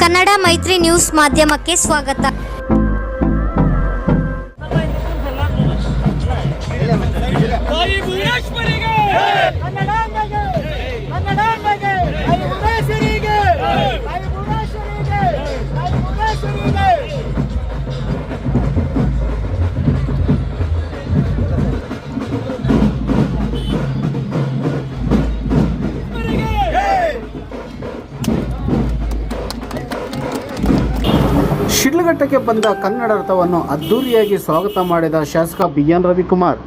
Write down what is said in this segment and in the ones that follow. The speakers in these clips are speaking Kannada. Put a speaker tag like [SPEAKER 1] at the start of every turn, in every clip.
[SPEAKER 1] ಕನ್ನಡ ಮೈತ್ರಿ ನ್ಯೂಸ್ ಮಾಧ್ಯಮಕ್ಕೆ ಸ್ವಾಗತ.
[SPEAKER 2] ಶಿಡ್ಲಘಟ್ಟಕ್ಕೆ ಬಂದ ಕನ್ನಡ ರಥವನ್ನು ಅದ್ದೂರಿಯಾಗಿ ಸ್ವಾಗತ ಮಾಡಿದ ಶಾಸಕ BN ರವಿಕುಮಾರ್.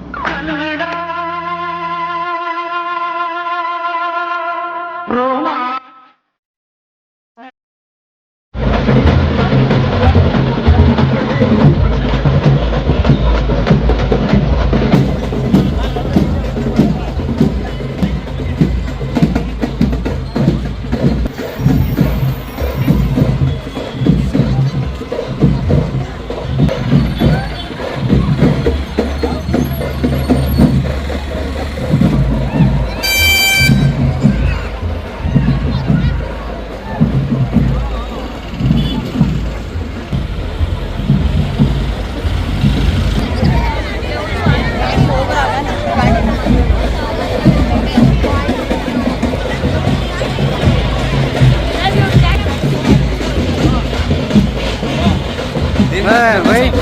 [SPEAKER 2] Wait.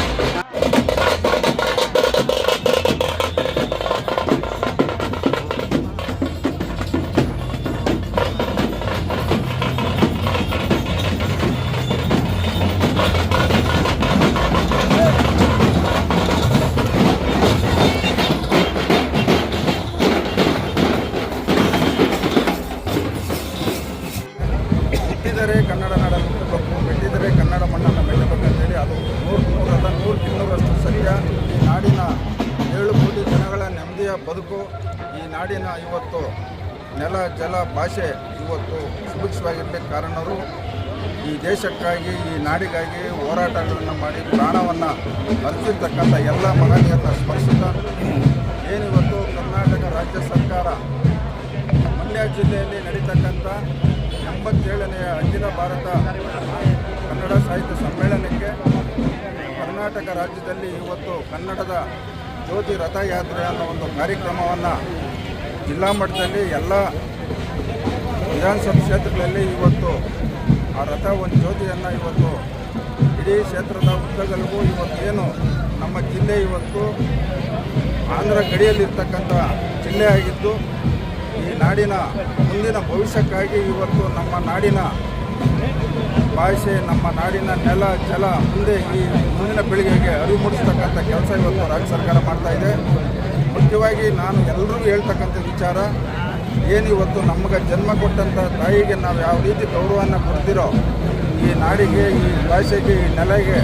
[SPEAKER 3] ಮೆಟ್ಟಿದರೆ ಕನ್ನಡ ನಾಡನ್ನು ಹುಟ್ಟಬೇಕು, ಮೆಟ್ಟಿದರೆ ಕನ್ನಡ ಮಣ್ಣನ್ನು ಮೆಟ್ಟಬೇಕಂತೇಳಿ ಅದು 100% ಸತ್ಯ. ಈ ನಾಡಿನ 7 ಕೋಟಿ ಜನಗಳ ನೆಮ್ಮದಿಯ ಬದುಕು, ಈ ನಾಡಿನ ಇವತ್ತು ನೆಲ ಜಲ ಭಾಷೆ ಇವತ್ತು ಸುಭಿಕ್ಷವಾಗಿರಲಿಕ್ಕೆ ಕಾರಣರು ಈ ದೇಶಕ್ಕಾಗಿ, ಈ ನಾಡಿಗಾಗಿ ಹೋರಾಟಗಳನ್ನು ಮಾಡಿ ಪ್ರಾಣವನ್ನು ಅರ್ಪಿಸಿರ್ತಕ್ಕಂಥ ಎಲ್ಲ ಮಹನೀಯರನ್ನ ಸ್ಮರಿಸುತ್ತಾ, ಏನಿವತ್ತು ಕರ್ನಾಟಕ ರಾಜ್ಯ ಸರ್ಕಾರ ಮಂಡ್ಯ ಜಿಲ್ಲೆಯಲ್ಲಿ ನಡೀತಕ್ಕಂಥ 87ನೇ ಅಖಿಲ ಭಾರತ ಕನ್ನಡ ಸಾಹಿತ್ಯ ಸಮ್ಮೇಳನಕ್ಕೆ ಕರ್ನಾಟಕ ರಾಜ್ಯದಲ್ಲಿ ಇವತ್ತು ಕನ್ನಡದ ಜ್ಯೋತಿ ರಥಯಾತ್ರೆ ಅನ್ನೋ ಒಂದು ಕಾರ್ಯಕ್ರಮವನ್ನು ಜಿಲ್ಲಾ ಮಟ್ಟದಲ್ಲಿ ಎಲ್ಲ ವಿಧಾನಸಭಾ ಕ್ಷೇತ್ರಗಳಲ್ಲಿ ಇವತ್ತು ಆ ರಥ ಒಂದು ಜ್ಯೋತಿಯನ್ನು ಇವತ್ತು ಇಡೀ ಕ್ಷೇತ್ರದ ಉದ್ದಗಲಗೂ ಇವತ್ತೇನು ನಮ್ಮ ಜಿಲ್ಲೆ ಇವತ್ತು ಆಂಧ್ರ ಗಡಿಯಲ್ಲಿರ್ತಕ್ಕಂಥ ಜಿಲ್ಲೆ ಆಗಿದ್ದು, ಈ ನಾಡಿನ ಮುಂದಿನ ಭವಿಷ್ಯಕ್ಕಾಗಿ ಇವತ್ತು ನಮ್ಮ ನಾಡಿನ ಭಾಷೆ, ನಮ್ಮ ನಾಡಿನ ನೆಲ ಜಲ ಮುಂದೆ ಈ ಮುಂದಿನ ಪೀಳಿಗೆಗೆ ಅರಿವು ಮೂಡಿಸ್ತಕ್ಕಂಥ ಕೆಲಸ ಇವತ್ತು ರಾಜ್ಯ ಸರ್ಕಾರ ಮಾಡ್ತಾಯಿದೆ. ಮುಖ್ಯವಾಗಿ ನಾನು ಎಲ್ಲರಿಗೂ ಹೇಳ್ತಕ್ಕಂಥ ವಿಚಾರ, ಏನಿವತ್ತು ನಮಗೆ ಜನ್ಮ ಕೊಟ್ಟಂಥ ತಾಯಿಗೆ ನಾವು ಯಾವ ರೀತಿ ಗೌರವವನ್ನು ಕೊಡ್ತಿರೋ, ಈ ನಾಡಿಗೆ, ಈ ಭಾಷೆಗೆ, ಈ ನೆಲೆಗೆ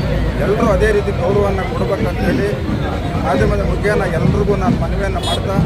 [SPEAKER 3] ಎಲ್ಲರೂ ಅದೇ ರೀತಿ ಗೌರವವನ್ನು ಕೊಡಬೇಕಂತೇಳಿ ಮಾಧ್ಯಮದ ಮುಖೇನ ಎಲ್ರಿಗೂ ನಾನು ಮನವಿಯನ್ನು ಮಾಡ್ತಾ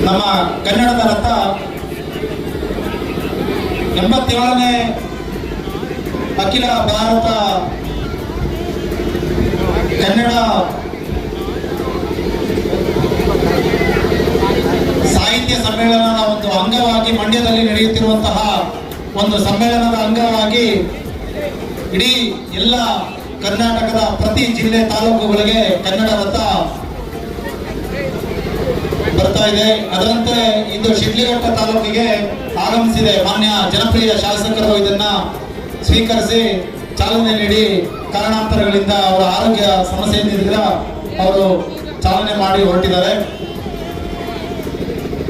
[SPEAKER 4] ನಮ್ಮ ಕನ್ನಡದ ರಥ 87ನೇ ಅಖಿಲ ಭಾರತ ಕನ್ನಡ ಸಾಹಿತ್ಯ ಸಮ್ಮೇಳನದ ಒಂದು ಅಂಗವಾಗಿ ಮಂಡ್ಯದಲ್ಲಿ ನಡೆಯುತ್ತಿರುವಂತಹ ಒಂದು ಸಮ್ಮೇಳನದ ಅಂಗವಾಗಿ ಇಡೀ ಎಲ್ಲ ಕರ್ನಾಟಕದ ಪ್ರತಿ ಜಿಲ್ಲೆ ತಾಲೂಕುಗಳಿಗೆ ಕನ್ನಡ ರಥ ಬರ್ತಾ ಇದೆ. ಅದರಂತೆ ಇಂದು ಶಿಡ್ಲಘಟ್ಟ ತಾಲೂಕಿಗೆ ಆಗಮಿಸಿದೆ. ಮಾನ್ಯ ಜನಪ್ರಿಯ ಶಾಸಕರು ಇದನ್ನ ಸ್ವೀಕರಿಸಿ ಚಾಲನೆ ನೀಡಿ ಕಾರಣಾಂತರಗಳಿಂದ ಅವರ ಆರೋಗ್ಯ ಸಮಸ್ಯೆಯಿಂದ ಅವರು ಚಾಲನೆ ಮಾಡಿ ಹೊರಟಿದ್ದಾರೆ.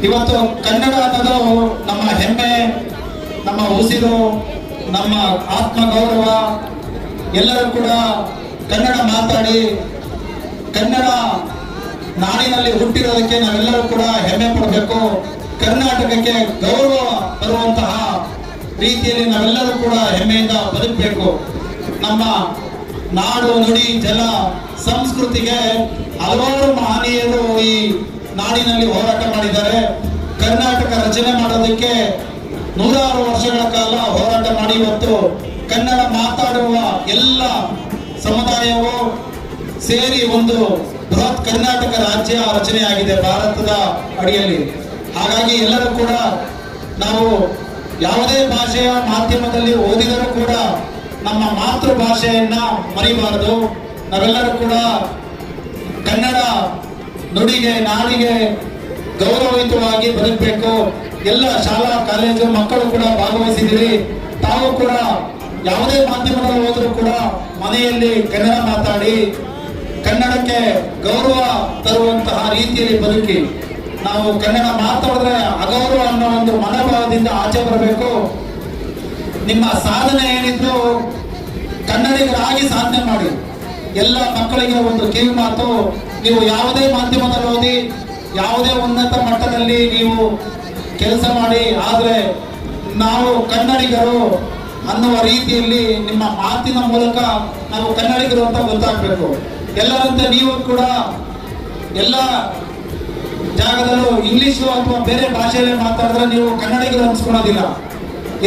[SPEAKER 4] ಇವತ್ತು ಕನ್ನಡ ಅನ್ನೋದು ನಮ್ಮ ಹೆಮ್ಮೆ, ನಮ್ಮ ಉಸಿರು, ನಮ್ಮ ಆತ್ಮ ಗೌರವ. ಎಲ್ಲರೂ ಕೂಡ ಕನ್ನಡ ಮಾತಾಡಿ ಕನ್ನಡ ನಾಡಿನಲ್ಲಿ ಹುಟ್ಟಿರೋದಕ್ಕೆ ನಾವೆಲ್ಲರೂ ಕೂಡ ಹೆಮ್ಮೆ ಪಡಬೇಕು. ಕರ್ನಾಟಕಕ್ಕೆ ಗೌರವ ಬರುವಂತಹ ರೀತಿಯಲ್ಲಿ ನಾವೆಲ್ಲರೂ ಕೂಡ ಹೆಮ್ಮೆಯಿಂದ ಬದುಕಬೇಕು. ನಮ್ಮ ನಾಡು, ನುಡಿ, ಜಲ, ಸಂಸ್ಕೃತಿಗೆ ಹಲವಾರು ಮಹನೀಯರು ಈ ನಾಡಿನಲ್ಲಿ ಹೋರಾಟ ಮಾಡಿದ್ದಾರೆ. ಕರ್ನಾಟಕ ರಚನೆ ಮಾಡೋದಕ್ಕೆ 100 ವರ್ಷಗಳ ಕಾಲ ಹೋರಾಟ ಮಾಡಿ ಇವತ್ತು ಕನ್ನಡ ಮಾತಾಡುವ ಎಲ್ಲ ಸಮುದಾಯವು ಸೇರಿ ಒಂದು ಬೃಹತ್ ಕರ್ನಾಟಕ ರಾಜ್ಯ ರಚನೆಯಾಗಿದೆ ಭಾರತದ ಅಡಿಯಲ್ಲಿ. ಹಾಗಾಗಿ ಎಲ್ಲರೂ ಕೂಡ ನಾವು ಯಾವುದೇ ಭಾಷೆಯ ಮಾಧ್ಯಮದಲ್ಲಿ ಓದಿದರೂ ಕೂಡ ನಮ್ಮ ಮಾತೃಭಾಷೆಯನ್ನ ಮರಿಬಾರದು. ನಾವೆಲ್ಲರೂ ಕೂಡ ಕನ್ನಡ ನುಡಿಗೆ, ನಾಡಿಗೆ ಗೌರವಯುತವಾಗಿ ಬದುಕಬೇಕು. ಎಲ್ಲ ಶಾಲಾ ಕಾಲೇಜು ಮಕ್ಕಳು ಕೂಡ ಭಾಗವಹಿಸಿದಿರಿ. ತಾವು ಕೂಡ ಯಾವುದೇ ಮಾಧ್ಯಮದಲ್ಲಿ ಹೋದರೂ ಕೂಡ ಮನೆಯಲ್ಲಿ ಕನ್ನಡ ಮಾತಾಡಿ ಕನ್ನಡಕ್ಕೆ ಗೌರವ ತರುವಂತಹ ರೀತಿಯಲ್ಲಿ ಬದುಕಿ. ನಾವು ಕನ್ನಡ ಮಾತಾಡಿದ್ರೆ ಅಗೌರವ ಅನ್ನೋ ಒಂದು ಮನೋಭಾವದಿಂದ ಆಚೆ ಬರಬೇಕು. ನಿಮ್ಮ ಸಾಧನೆ ಏನಿದ್ರು ಕನ್ನಡಿಗರಾಗಿ ಸಾಧನೆ ಮಾಡಿ. ಎಲ್ಲ ಮಕ್ಕಳಿಗೆ ಒಂದು ಕಿವಿ ಮಾತು, ನೀವು ಯಾವುದೇ ಮಾಧ್ಯಮದಲ್ಲಿ ಓದಿ, ಯಾವುದೇ ಉನ್ನತ ಮಟ್ಟದಲ್ಲಿ ನೀವು ಕೆಲಸ ಮಾಡಿ, ಆದರೆ ನಾವು ಕನ್ನಡಿಗರು ಅನ್ನುವ ರೀತಿಯಲ್ಲಿ ನಿಮ್ಮ ಮಾತಿನ ಮೂಲಕ ನಾವು ಕನ್ನಡಿಗರು ಅಂತ ಗೊತ್ತಾಗಬೇಕು. ಎಲ್ಲರಂತೆ ನೀವು ಕೂಡ ಎಲ್ಲ ಜಾಗದಲ್ಲೂ ಇಂಗ್ಲಿಷು ಅಥವಾ ಬೇರೆ ಭಾಷೆಯಲ್ಲಿ ಮಾತಾಡಿದ್ರೆ ನೀವು ಕನ್ನಡಿಗರು ಅನ್ಸ್ಕೊಳೋದಿಲ್ಲ.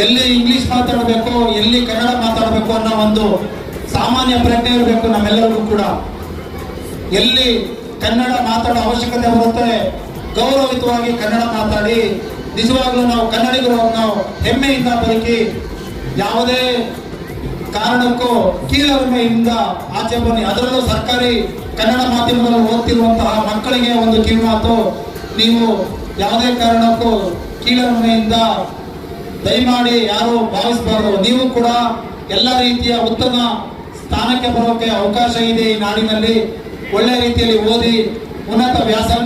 [SPEAKER 4] ಎಲ್ಲಿ ಇಂಗ್ಲಿಷ್ ಮಾತಾಡಬೇಕು, ಎಲ್ಲಿ ಕನ್ನಡ ಮಾತಾಡಬೇಕು ಅನ್ನೋ ಒಂದು ಸಾಮಾನ್ಯ ಪ್ರಜ್ಞೆ ಇರಬೇಕು ನಮ್ಮೆಲ್ಲರಿಗೂ ಕೂಡ. ಎಲ್ಲಿ ಕನ್ನಡ ಮಾತಾಡೋ ಅವಶ್ಯಕತೆ ಬರುತ್ತೆ, ಗೌರವಯುತವಾಗಿ ಕನ್ನಡ ಮಾತಾಡಿ. ನಿಜವಾಗ್ಲೂ ನಾವು ಕನ್ನಡಿಗರು ನಾವು ಹೆಮ್ಮೆಯಿಂದ ಬದುಕಿ, ಯಾವುದೇ ಕಾರಣಕ್ಕೂ ಕೀಳರಿಮೆಯಿಂದ ಆಚೆ ಬನ್ನಿ. ಅದರಲ್ಲೂ ಸರ್ಕಾರಿ ಕನ್ನಡ ಮಾಧ್ಯಮದಲ್ಲಿ ಓದ್ತಿರುವಂತಹ ಮಕ್ಕಳಿಗೆ ಒಂದು ಕಿವಿಮಾತು, ನೀವು ಯಾವುದೇ ಕಾರಣಕ್ಕೂ ಕೀಳರಿಮೆಯಿಂದ ದಯಮಾಡಿ ಯಾರು ಭಾವಿಸಬಾರದು. ನೀವು ಕೂಡ ಎಲ್ಲ ರೀತಿಯ ಉತ್ತಮ ಸ್ಥಾನಕ್ಕೆ ಬರೋಕೆ ಅವಕಾಶ ಇದೆ ಈ ನಾಡಿನಲ್ಲಿ. ಒಳ್ಳೆ ರೀತಿಯಲ್ಲಿ ಓದಿ ಉನ್ನತ ವ್ಯಾಸಂಗ